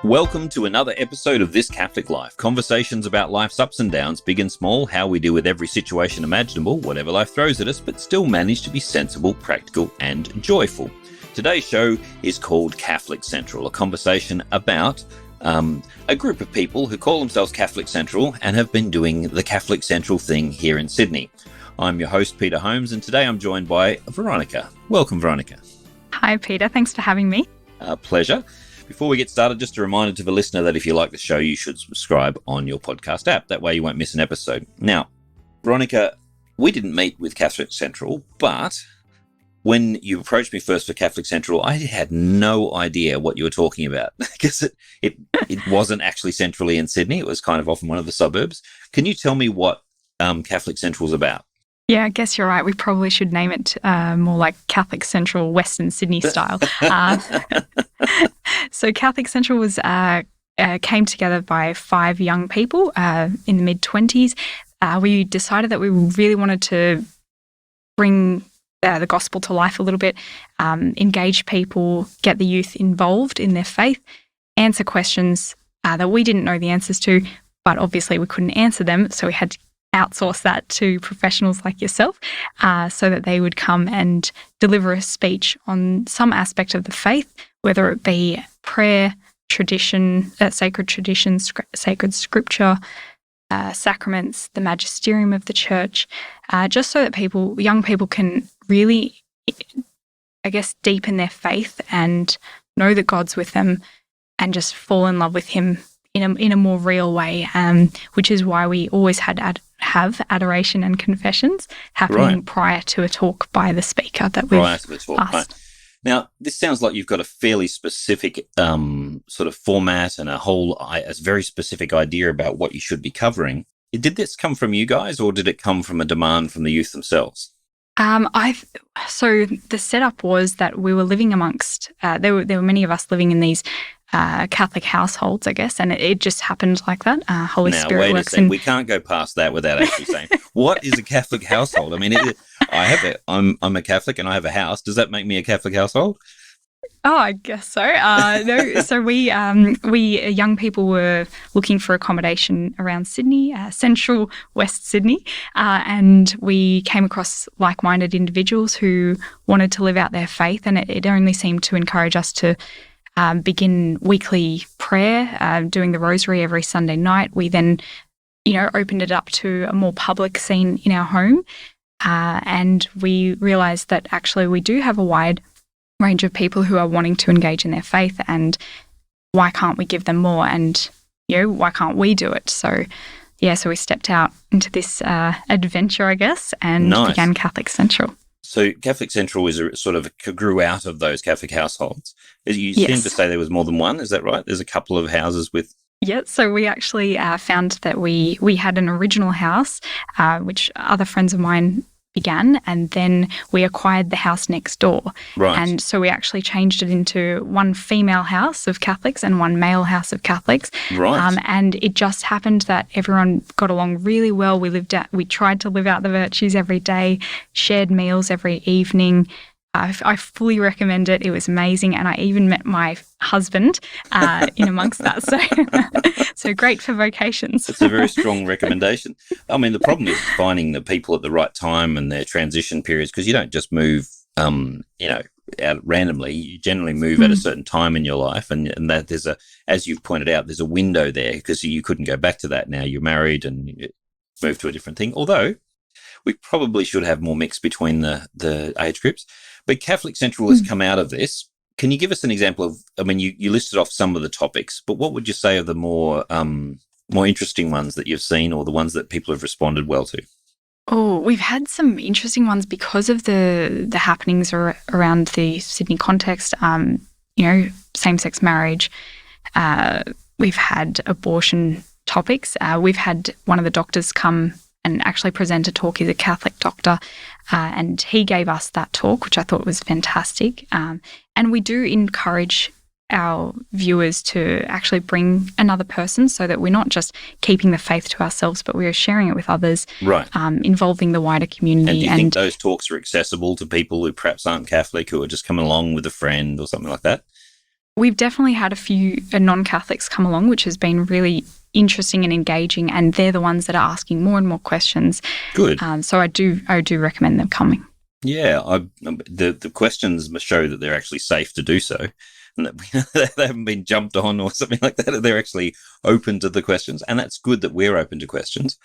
Welcome to another episode of This Catholic Life. Conversations about life's ups and downs, big and small, how we deal with every situation imaginable, whatever life throws at us, but still manage to be sensible, practical, and joyful. Today's show is called Catholic Central, a conversation about a group of people who call themselves Catholic Central and have been doing the Catholic Central thing here in Sydney. I'm your host, Peter Holmes, and today I'm joined by Veronica. Welcome, Veronica. Hi, Peter. Thanks for having me. Pleasure. Before we get started, just a reminder to the listener that if you like the show, you should subscribe on your podcast app. That way you won't miss an episode. Now, Veronica, we didn't meet with Catholic Central, but when you approached me first for Catholic Central, I had no idea what you were talking about because it wasn't actually centrally in Sydney. It was kind of off in one of the suburbs. Can you tell me what Catholic Central is about? Yeah, I guess you're right. We probably should name it more like Catholic Central Western Sydney style. So Catholic Central was came together by 5 young people in the mid-20s. We decided that we really wanted to bring the gospel to life a little bit, engage people, get the youth involved in their faith, answer questions that we didn't know the answers to, but obviously we couldn't answer them, so we had to outsource that to professionals like yourself so that they would come and deliver a speech on some aspect of the faith, whether it be prayer, tradition, sacred traditions, sacred scripture, sacraments, the magisterium of the church, just so that young people can really, I guess, deepen their faith and know that God's with them and just fall in love with Him in a more real way, which is why we always have adoration and confessions happening prior to a talk by the speaker that we've asked. Right. Now, this sounds like you've got a fairly specific sort of format and a very specific idea about what you should be covering. Did this come from you guys, or did it come from a demand from the youth themselves? So the setup was that we were living amongst, there were many of us living in these Catholic households, I guess, and it just happened like that. Holy Spirit wait works a second. We can't go past that without actually saying, what is a Catholic household? I mean, I'm a Catholic and I have a house. Does that make me a Catholic household? Oh, I guess so. No, so we young people were looking for accommodation around Sydney, central West Sydney, and we came across like-minded individuals who wanted to live out their faith, and it only seemed to encourage us to begin weekly prayer, doing the rosary every Sunday night. We then, opened it up to a more public scene in our home, and we realised that actually we do have a wide range of people who are wanting to engage in their faith, and why can't we give them more, and why can't we do it? So we stepped out into this adventure, I guess, and began Catholic Central. So Catholic Central grew out of those Catholic households. You seem to say there was more than one, is that right? There's a couple of houses with... Yeah, so we actually found that we had an original house, which other friends of mine began, and then we acquired the house next door. Right. And so we actually changed it into one female house of Catholics and one male house of Catholics. Right. And it just happened that everyone got along really well. We tried to live out the virtues every day, shared meals every evening. I fully recommend it. It was amazing. And I even met my husband in amongst that. So great for vocations. It's a very strong recommendation. I mean, the problem is finding the people at the right time and their transition periods, because you don't just move, out randomly. You generally move at a certain time in your life. And that there's as you've pointed out, there's a window there because you couldn't go back to that. Now you're married and you move to a different thing. Although we probably should have more mix between the age groups. But Catholic Central has come out of this. Can you give us an example of, you listed off some of the topics, but what would you say are the more interesting ones that you've seen, or the ones that people have responded well to? Oh, we've had some interesting ones because of the happenings around the Sydney context, same-sex marriage. We've had abortion topics. We've had one of the doctors come and actually present a talk. He's a Catholic doctor, and he gave us that talk, which I thought was fantastic. And we do encourage our viewers to actually bring another person so that we're not just keeping the faith to ourselves, but we are sharing it with others, right? Involving the wider community. And do you think those talks are accessible to people who perhaps aren't Catholic, who are just coming along with a friend or something like that? we've definitely had a few non-Catholics come along, which has been really interesting and engaging, and they're the ones that are asking more and more questions. Good. So I do recommend them coming. Yeah, the questions must show that they're actually safe to do so, and that they haven't been jumped on or something like that. They're actually open to the questions, and that's good that we're open to questions.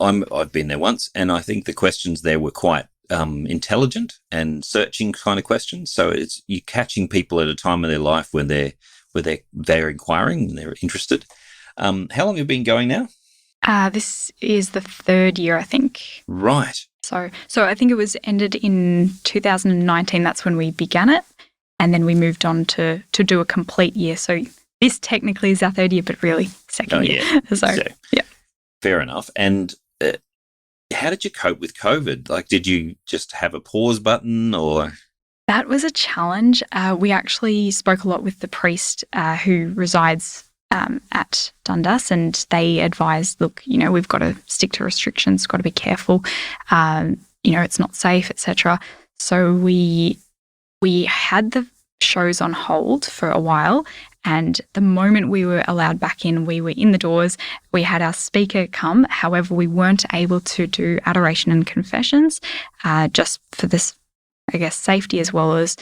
I've been there once, and I think the questions there were quite intelligent and searching kind of questions. So it's you're catching people at a time of their life when they're inquiring and they're interested. How long have you been going now? This is the 3rd year, I think. Right. So I think it was ended in 2019. That's when we began it, and then we moved on to do a complete year. So this technically is our 3rd year, but really second year. Yeah. So yeah. Fair enough. And how did you cope with COVID? Like, did you just have a pause button or? That was a challenge. We actually spoke a lot with the priest who resides at Dundas, and they advised, look, we've got to stick to restrictions, got to be careful. It's not safe, etc. So we had the shows on hold for a while. And the moment we were allowed back in, we were in the doors. We had our speaker come. However, we weren't able to do adoration and confessions just for this, I guess, safety as well as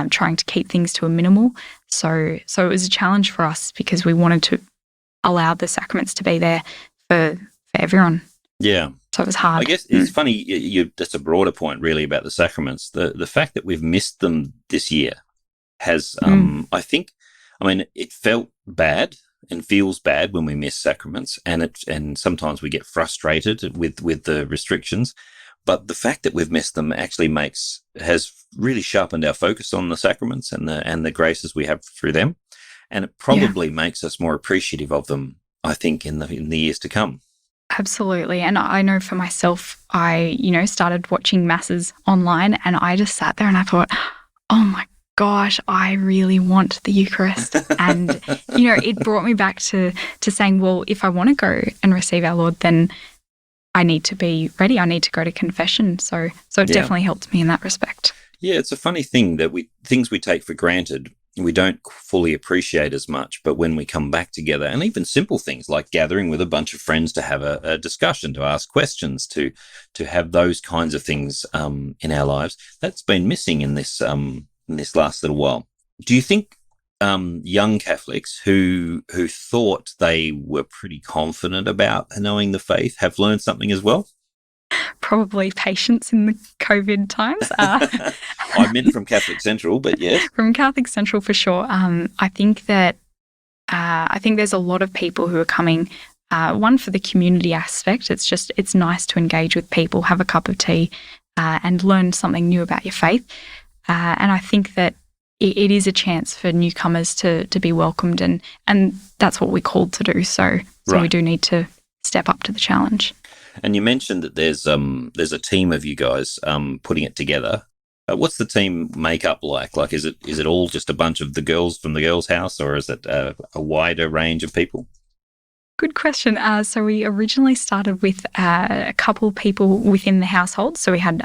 trying to keep things to a minimal. So it was a challenge for us because we wanted to allow the sacraments to be there for everyone. Yeah. So it was hard. I guess it's funny, that's a broader point really about the sacraments. The fact that we've missed them this year has, it felt bad and feels bad when we miss sacraments, and sometimes we get frustrated with the restrictions. But the fact that we've missed them actually has really sharpened our focus on the sacraments and the graces we have through them, and it probably makes us more appreciative of them, I think, in the years to come. Absolutely. And I know for myself, I started watching masses online, and I just sat there and I thought, oh my gosh, I really want the Eucharist. And, it brought me back to saying, well, if I want to go and receive our Lord, then I need to be ready. I need to go to confession. So it definitely helped me in that respect. Yeah, it's a funny thing that things we take for granted, we don't fully appreciate as much. But when we come back together, and even simple things like gathering with a bunch of friends to have a discussion, to ask questions, to have those kinds of things in our lives, that's been missing in this last little while. Do you think young Catholics who thought they were pretty confident about knowing the faith have learned something as well? Probably patience in the COVID times. I meant from Catholic Central, but yes. From Catholic Central for sure. I think there's a lot of people who are coming, one for the community aspect. It's nice to engage with people, have a cup of tea and learn something new about your faith. And I think that it is a chance for newcomers to be welcomed, and that's what we're called to do. So right. We do need to step up to the challenge. And you mentioned that there's a team of you guys putting it together. What's the team makeup like? Like, is it all just a bunch of the girls from the girls' house, or is it a wider range of people? Good question. So we originally started with a couple of people within the household. So we had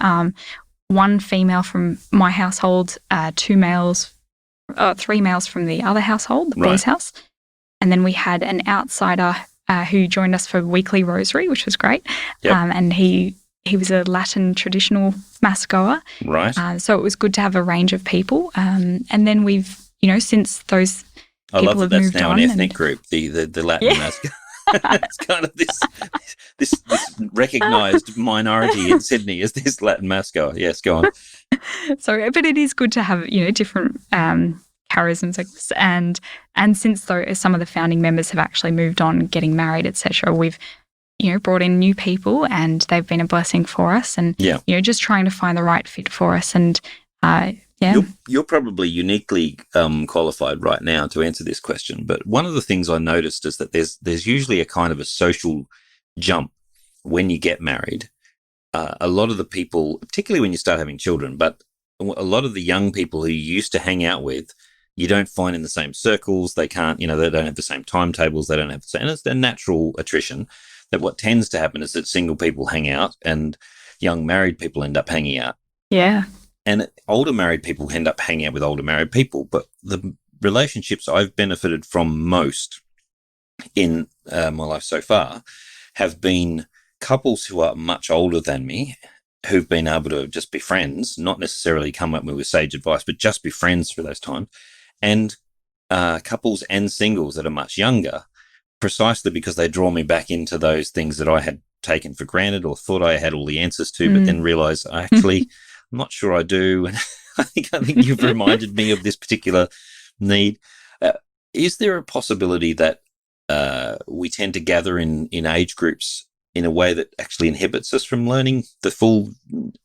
one female from my household, 2 males, 3 males from the other household, the boys' house. And then we had an outsider who joined us for weekly rosary, which was great. Yep. And he was a Latin traditional mass goer. Right. So it was good to have a range of people. And then we've, since those people I love have that moved that's now on. an ethnic group, the Latin mass goer. It's kind of this recognised minority in Sydney is this Latin mass goer. Yes, go on. So, but it is good to have, different charisms, I guess. And since some of the founding members have actually moved on, getting married, etc., we've, brought in new people, and they've been a blessing for us. And, just trying to find the right fit for us. And, You're probably uniquely qualified right now to answer this question. But one of the things I noticed is that there's usually a kind of a social jump when you get married. A lot of the people, particularly when you start having children, but a lot of the young people who you used to hang out with, you don't find in the same circles. They can't, they don't have the same timetables. They don't have the same, and it's a natural attrition. That what tends to happen is that single people hang out and young married people end up hanging out. Yeah. And older married people end up hanging out with older married people. But the relationships I've benefited from most in my life so far have been couples who are much older than me, who've been able to just be friends, not necessarily come up with sage advice, but just be friends through those times, and couples and singles that are much younger, precisely because they draw me back into those things that I had taken for granted or thought I had all the answers to, but then realised I'm not sure I do. And I think you've reminded me of this particular need. Is there a possibility that we tend to gather in age groups in a way that actually inhibits us from learning the full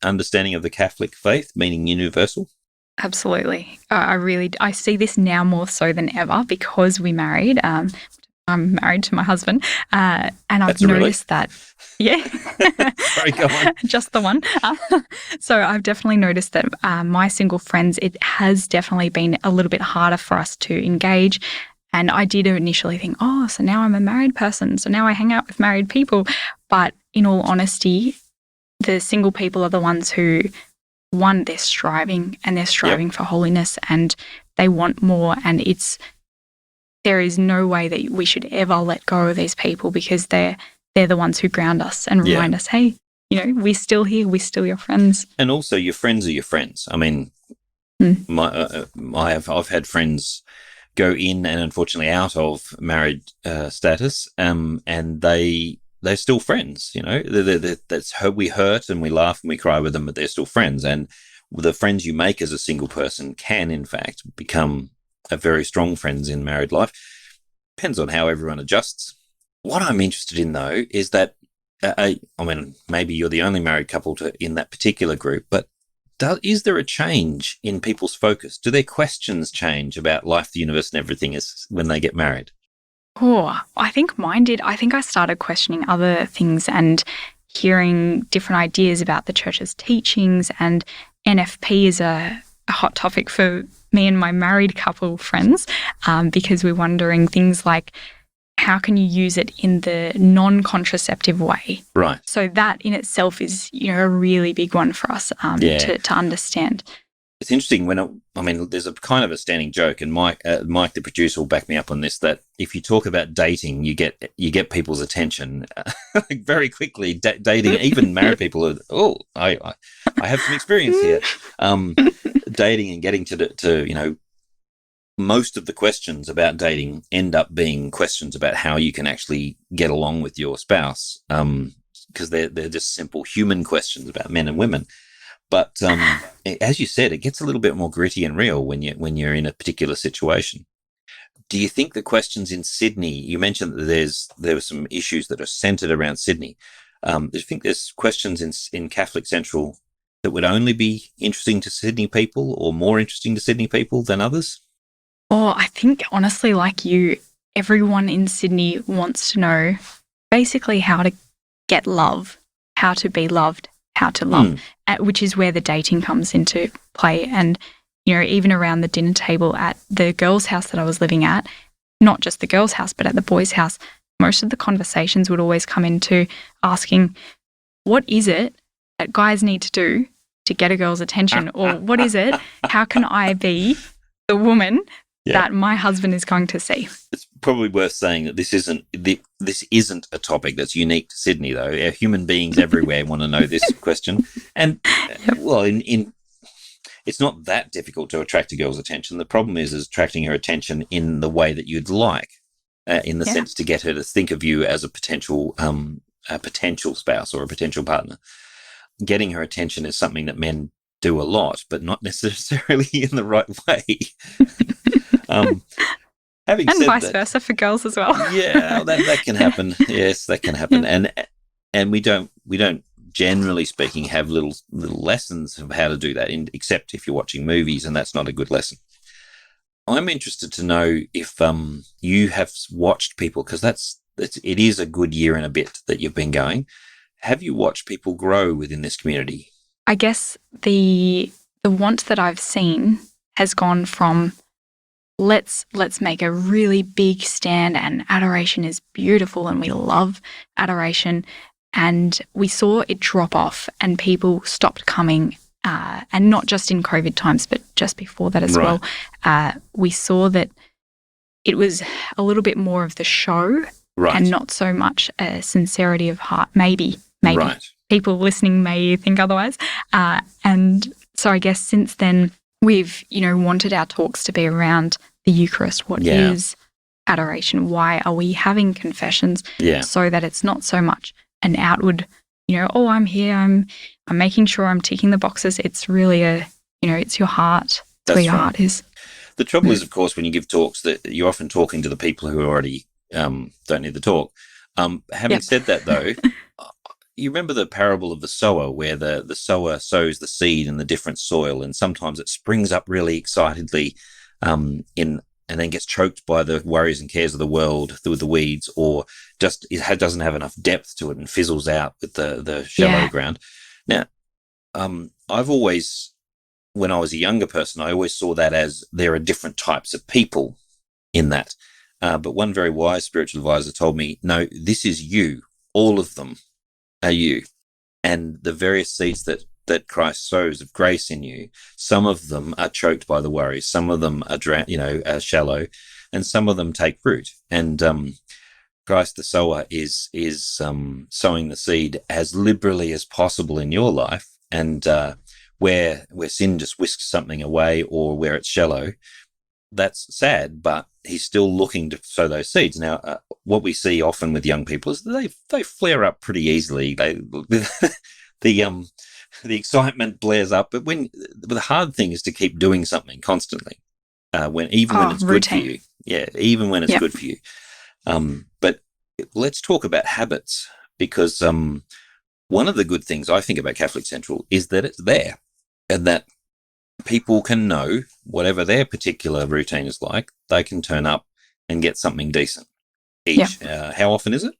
understanding of the Catholic faith, meaning universal? Absolutely. I see this now more so than ever because we married. I'm married to my husband, and I've noticed that. Yeah. Sorry, go on. Just the one. So I've definitely noticed that my single friends, it has definitely been a little bit harder for us to engage. And I did initially think, oh, so now I'm a married person, so now I hang out with married people. But in all honesty, the single people are the ones who, one, they're striving for holiness, and they want more. And there is no way that we should ever let go of these people, because they're the ones who ground us and remind us, hey, we're still here, we're still your friends. And also, your friends are your friends. I mean, I've had friends go in and unfortunately out of married status, and they're still friends. We hurt and we laugh and we cry with them, but they're still friends. And the friends you make as a single person can, in fact, become a very strong friends in married life. Depends on how everyone adjusts. What I'm interested in, though, is that maybe you're the only married couple in that particular group, but is there a change in people's focus? Do their questions change about life, the universe, and everything when they get married? Oh, I think mine did. I think I started questioning other things and hearing different ideas about the church's teachings, and NFP is a hot topic for me and my married couple friends, because we're wondering things like, how can you use it in the non-contraceptive way? Right. So that in itself is, a really big one for us to understand. It's interesting there's a kind of a standing joke, and Mike, the producer, will back me up on this, that if you talk about dating, you get people's attention very quickly. Dating, even married people are, I have some experience here. Dating and getting to most of the questions about dating end up being questions about how you can actually get along with your spouse, because they're just simple human questions about men and women. But as you said, it gets a little bit more gritty and real when you're in a particular situation. Do you think the questions in Sydney, you mentioned that there were some issues that are centred around Sydney. Do you think there's questions in Catholic Central that would only be interesting to Sydney people, or more interesting to Sydney people than others? Oh, I think honestly, like you, everyone in Sydney wants to know basically how to get love, how to be loved, how to love, which is where the dating comes into play. And, even around the dinner table at the girls' house that I was living at, not just the girls' house, but at the boys' house, most of the conversations would always come into asking, what is it that guys need to do to get a girl's attention? Or what is it? How can I be the woman that my husband is going to see? It's probably worth saying that this isn't a topic that's unique to Sydney, though. Human beings everywhere want to know this question. And, it's not that difficult to attract a girl's attention. The problem is attracting her attention in the way that you'd like, in the sense to get her to think of you as a potential spouse or a potential partner. Getting her attention is something that men do a lot, but not necessarily in the right way. Having and said vice that, versa for girls as well. Yeah, that can happen. Yes, that can happen. And we don't generally speaking have little lessons of how to do that, except if you're watching movies, and that's not a good lesson. I'm interested to know if you have watched people, because it is a good year and a bit that you've been going. Have you watched people grow within this community? I guess the want that I've seen has gone from let's make a really big stand, and adoration is beautiful and we love adoration, and we saw it drop off and people stopped coming, and not just in COVID times, but just before that as Right. well, we saw that it was a little bit more of the show Right. and not so much a sincerity of heart. Maybe. Right. People listening may think otherwise. And so I guess since then, we've, wanted our talks to be around the Eucharist. What is adoration? Why are we having confessions? Yeah. So that it's not so much an outward, oh, I'm here, I'm making sure I'm ticking the boxes. It's really it's your heart. It's where your heart is. The trouble is, of course, when you give talks, that you're often talking to the people who already don't need the talk. Having said that, though, you remember the parable of the sower, where the sower sows the seed in the different soil, and sometimes it springs up really excitedly and then gets choked by the worries and cares of the world through the weeds, or just doesn't have enough depth to it and fizzles out with the shallow ground. Now, I've always, when I was a younger person, I always saw that as there are different types of people in that. But one very wise spiritual advisor told me, no, this is you. All of them are you. And the various seeds that Christ sows of grace in you, some of them are choked by the worries, some of them are shallow, and some of them take root. And Christ the sower is sowing the seed as liberally as possible in your life, and where sin just whisks something away, or where it's shallow, that's sad, but he's still looking to sow those seeds. Now, what we see often with young people is they flare up pretty easily. The excitement blares up, but the hard thing is to keep doing something constantly, when it's good for you. Yeah, even when it's good for you. But let's talk about habits, because one of the good things I think about Catholic Central is that it's there, and that people can know whatever their particular routine is like, they can turn up and get something decent each. How often is it?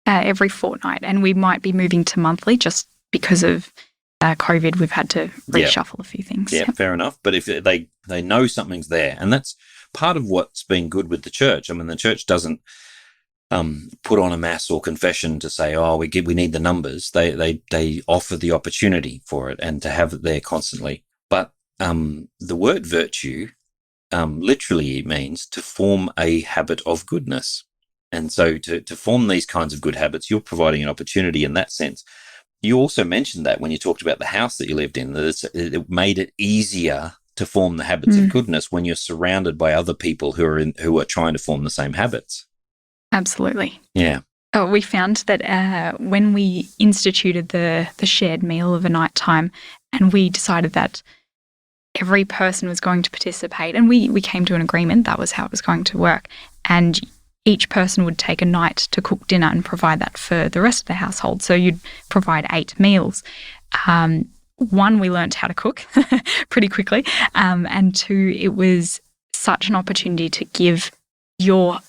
Every fortnight, and we might be moving to monthly just because of COVID. We've had to reshuffle a few things. Yeah, fair enough. But if they know something's there, and that's part of what's been good with the church. I mean, the church doesn't put on a mass or confession to say, oh, we need the numbers. They offer the opportunity for it and to have it there constantly. But the word virtue literally means to form a habit of goodness. And so to form these kinds of good habits, you're providing an opportunity in that sense. You also mentioned that when you talked about the house that you lived in, that it made it easier to form the habits of goodness when you're surrounded by other people who are trying to form the same habits. Absolutely. Yeah. Oh, we found that when we instituted the shared meal of a night time, and we decided that every person was going to participate, and we came to an agreement that was how it was going to work, and each person would take a night to cook dinner and provide that for the rest of the household. So you'd provide 8 meals. One, we learnt how to cook pretty quickly, and 2, it was such an opportunity to give your,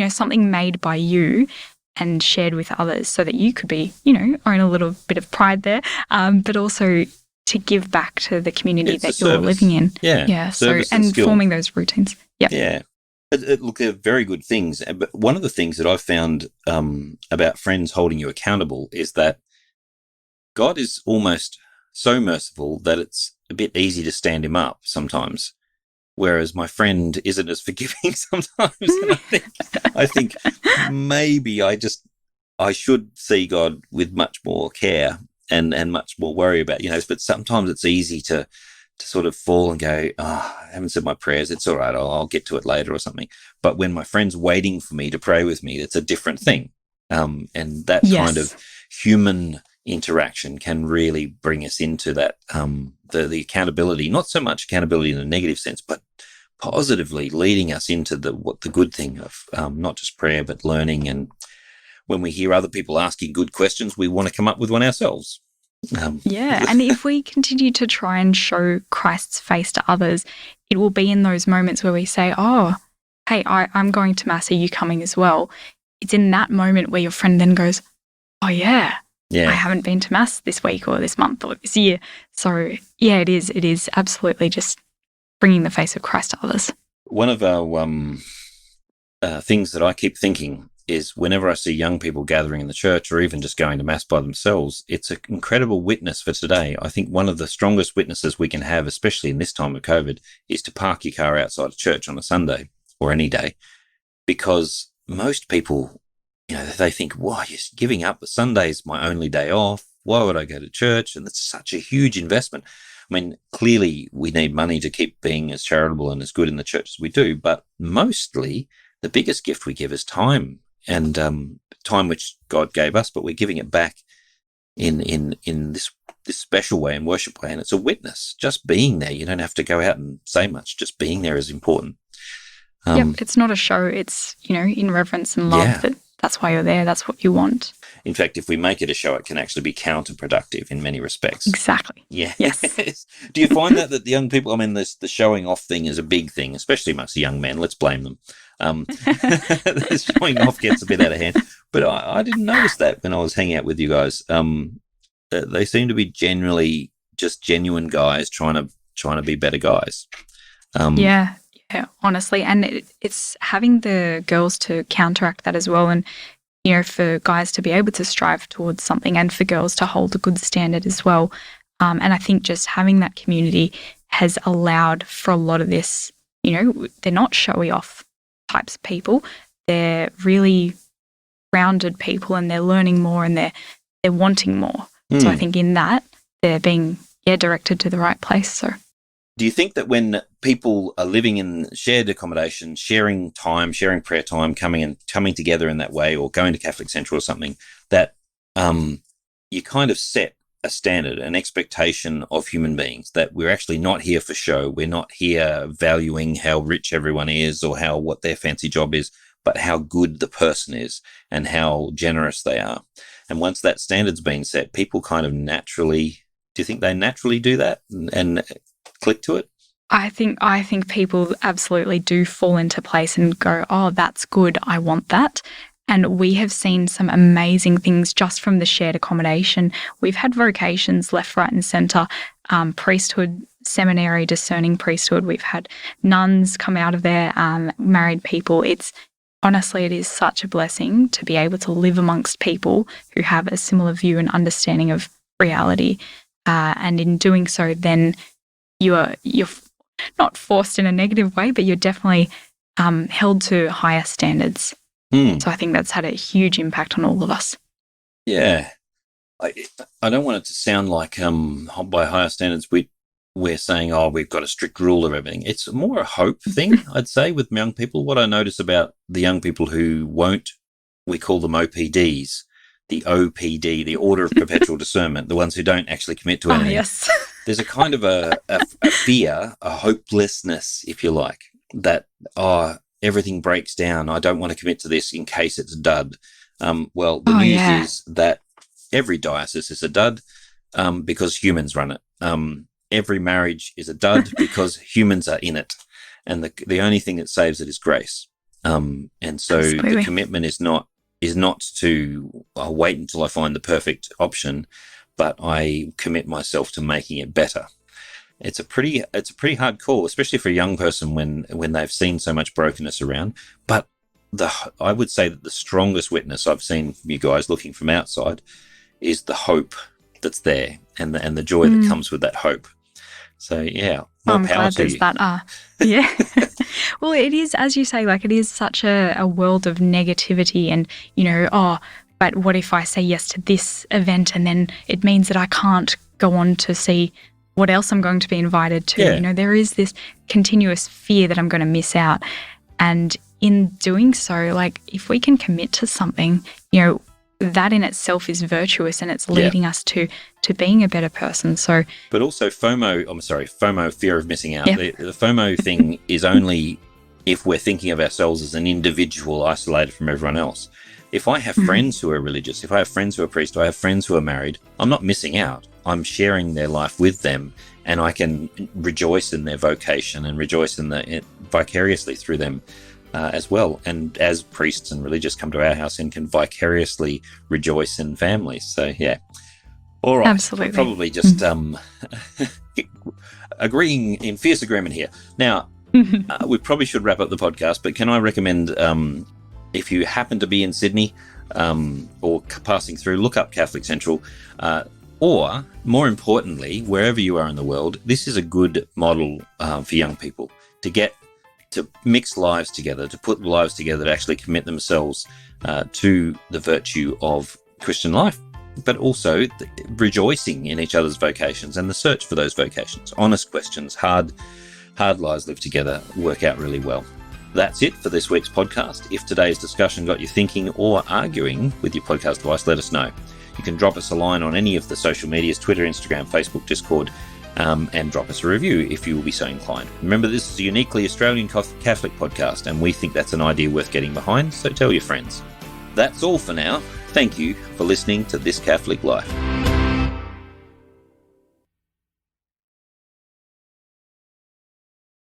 something made by you and shared with others, so that you could be, own a little bit of pride there, but also to give back to the community that you're living in. Yeah. So, and forming those routines. Yeah. Look, they're very good things. But one of the things that I've found about friends holding you accountable is that God is almost so merciful that it's a bit easy to stand him up sometimes, whereas my friend isn't as forgiving sometimes. And I think maybe I should see God with much more care and much more worry about, but sometimes it's easy to sort of fall and go, I haven't said my prayers. It's all right. I'll get to it later or something. But when my friend's waiting for me to pray with me, it's a different thing. And that kind of human interaction can really bring us into that, the accountability, not so much accountability in a negative sense, but positively leading us into the good thing of not just prayer, but learning. And when we hear other people asking good questions, we want to come up with one ourselves. And if we continue to try and show Christ's face to others, it will be in those moments where we say, oh, hey, I'm going to Mass, are you coming as well? It's in that moment where your friend then goes, oh, yeah, I haven't been to Mass this week or this month or this year. So, yeah, it is absolutely just bringing the face of Christ to others. One of our things that I keep thinking is whenever I see young people gathering in the church or even just going to mass by themselves, it's an incredible witness for today. I think one of the strongest witnesses we can have, especially in this time of COVID, is to park your car outside a church on a Sunday or any day, because most people, they think, "Why, you're giving up? The Sunday's my only day off. Why would I go to church?" And it's such a huge investment. I mean, clearly we need money to keep being as charitable and as good in the church as we do, but mostly the biggest gift we give is time, and time which God gave us, but we're giving it back in this special way and worship way, and it's a witness. Just being there, you don't have to go out and say much. Just being there is important. It's not a show. It's, in reverence and love. That's why you're there. That's what you want. In fact, if we make it a show, it can actually be counterproductive in many respects. Exactly. Yeah. Yes. Do you find that the young people, the showing off thing is a big thing, especially amongst the young men. Let's blame them. The showing off gets a bit out of hand. But I didn't notice that when I was hanging out with you guys. They seem to be generally just genuine guys trying to be better guys. Yeah, honestly. And it's having the girls to counteract that as well. And, for guys to be able to strive towards something and for girls to hold a good standard as well. And I think just having that community has allowed for a lot of this, they're not showy off types of people. They're really grounded people, and they're learning more, and they're wanting more. So I think in that they're being directed to the right place. So do you think that when people are living in shared accommodation, sharing time, sharing prayer time, coming together in that way, or going to Catholic Central or something, that you kind of set a standard, an expectation of human beings, that we're actually not here for show. We're not here valuing how rich everyone is or what their fancy job is, but how good the person is and how generous they are. And once that standard's been set, people kind of naturally, do you think they naturally do that and click to it? I think people absolutely do fall into place and go, "Oh, that's good. I want that." And we have seen some amazing things just from the shared accommodation. We've had vocations left, right and centre, priesthood, seminary, discerning priesthood. We've had nuns come out of there, married people. Honestly, it is such a blessing to be able to live amongst people who have a similar view and understanding of reality. And in doing so, then you're not forced in a negative way, but you're definitely held to higher standards. So I think that's had a huge impact on all of us. Yeah. I don't want it to sound like by higher standards we're saying, "Oh, we've got a strict rule of everything." It's more a hope thing, I'd say, with young people. What I notice about the young people who won't, we call them OPDs, the OPD, the Order of Perpetual Discernment, the ones who don't actually commit to anything. Oh, yes. There's a kind of a fear, a hopelessness, if you like, that, everything breaks down. I don't want to commit to this in case it's a dud. Well, the news is that every diocese is a dud because humans run it. Every marriage is a dud because humans are in it. And the only thing that saves it is grace. And so Absolutely. The commitment is not to wait until I find the perfect option, but I commit myself to making it better. It's a pretty hard call, especially for a young person when they've seen so much brokenness around. But I would say that the strongest witness I've seen from you guys looking from outside is the hope that's there and the joy that comes with that hope. So yeah, more power to you. Yeah. Well, it is, as you say, it is such a world of negativity and, but what if I say yes to this event and then it means that I can't go on to see what else I'm going to be invited to? Yeah. There is this continuous fear that I'm going to miss out. And in doing so, if we can commit to something, that in itself is virtuous and it's leading us to being a better person. So, but also FOMO, fear of missing out. The FOMO thing is only if we're thinking of ourselves as an individual isolated from everyone else. If I have friends who are religious, if I have friends who are priests, I have friends who are married, I'm not missing out. I'm sharing their life with them, and I can rejoice in their vocation and rejoice in vicariously through them as well. And as priests and religious come to our house and can vicariously rejoice in families. So, yeah. All right. Absolutely. Probably just agreeing in fierce agreement here. Now, we probably should wrap up the podcast, but can I recommend If you happen to be in Sydney or passing through, look up Catholic Central. Or, more importantly, wherever you are in the world, this is a good model for young people to mix lives together, to put lives together, to actually commit themselves to the virtue of Christian life, but also rejoicing in each other's vocations and the search for those vocations. Honest questions, hard lives lived together work out really well. That's it for this week's podcast. If today's discussion got you thinking or arguing with your podcast device, let us know. You can drop us a line on any of the social medias, Twitter, Instagram, Facebook, Discord, and drop us a review if you will be so inclined. Remember, this is a uniquely Australian Catholic podcast, and we think that's an idea worth getting behind, so tell your friends. That's all for now. Thank you for listening to This Catholic Life.